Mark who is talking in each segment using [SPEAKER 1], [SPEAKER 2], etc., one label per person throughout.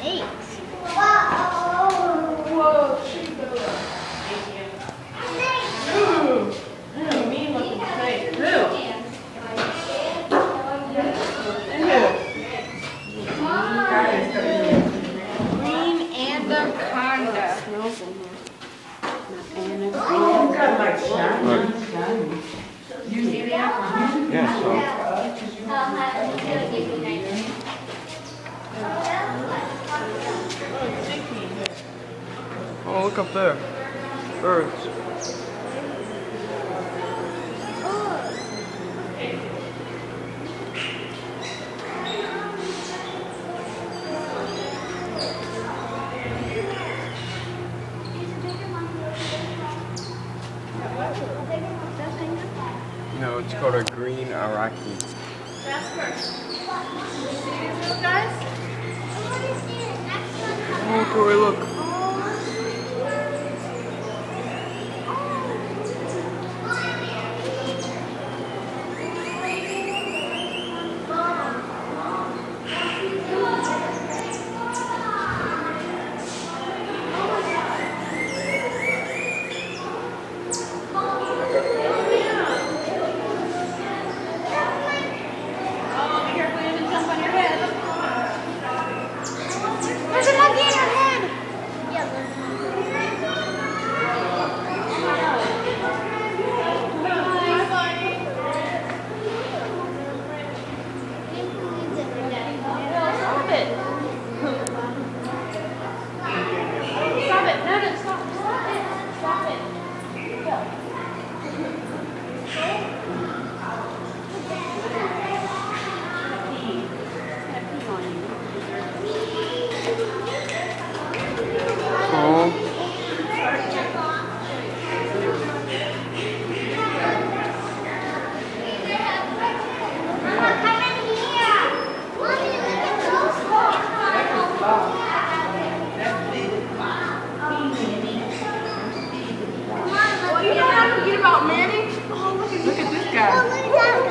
[SPEAKER 1] eggs.
[SPEAKER 2] Whoa, ooh, mean looking snake. Green anaconda.
[SPEAKER 3] Smells in here.
[SPEAKER 2] Oh, got like shiny. You see that?
[SPEAKER 4] Yeah, so. Oh, look up there. Birds. No, it's called a green Iraqi. Oh, Tori, look.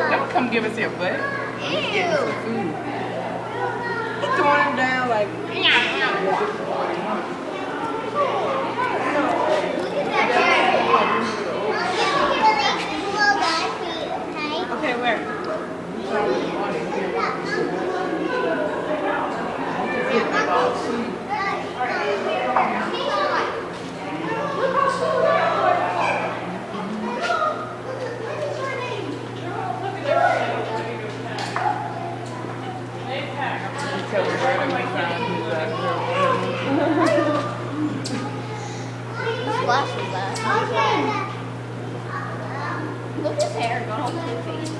[SPEAKER 2] Don't come give us your butt. He's getting some food. He's throwing him down like. Okay, where?
[SPEAKER 1] Splash was that? Look at his hair going all through his face.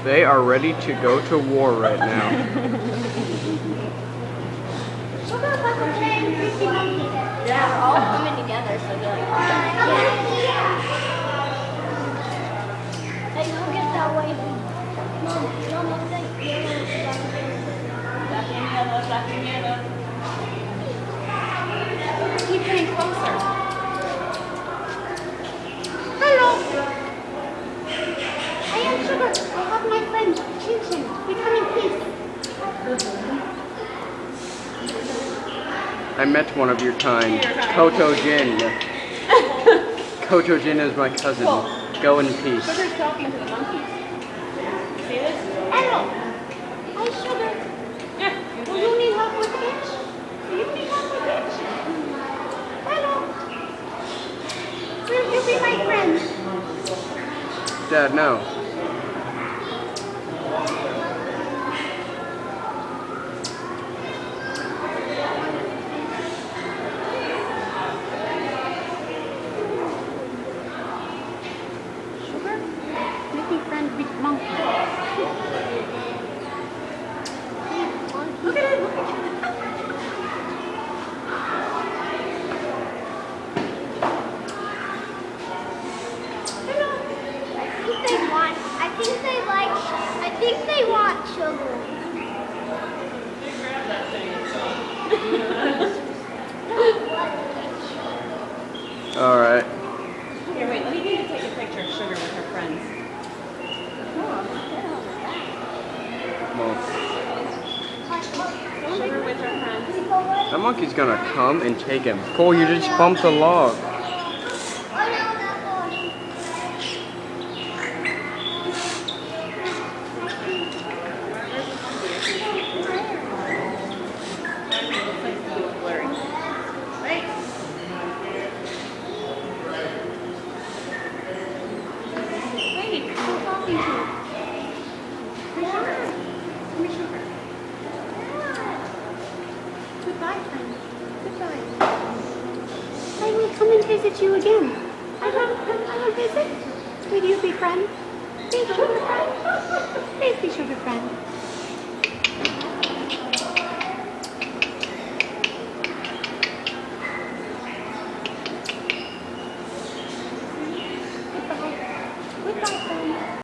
[SPEAKER 4] They are ready to go to war right now.
[SPEAKER 1] Yeah, they're all coming together, so they're like, hey, go get that way. Mom, look at
[SPEAKER 2] Black and yellow. Keep getting closer.
[SPEAKER 1] Hello. I am Sugar. I have my friend Chin Chin. We come in peace.
[SPEAKER 4] I met one of your kind, Koto Jin. Koto Jin is my cousin. Go in peace.
[SPEAKER 2] Sugar's talking to the monkeys. See this?
[SPEAKER 1] Hello. Hi, Sugar.
[SPEAKER 2] Yeah.
[SPEAKER 1] Will you need help with this? Do you need help with this? Hello. Will you be my friend?
[SPEAKER 4] Dad, no.
[SPEAKER 1] Sugar, make me friend with monkey. Look at it. Hello. He said one.
[SPEAKER 4] That monkey's gonna come and take him. Cole, you just bumped the log.
[SPEAKER 1] Wait, who's talking to? Goodbye, friend. Goodbye. I will come and visit you again. I will visit. Will you be friend? Will you be friend?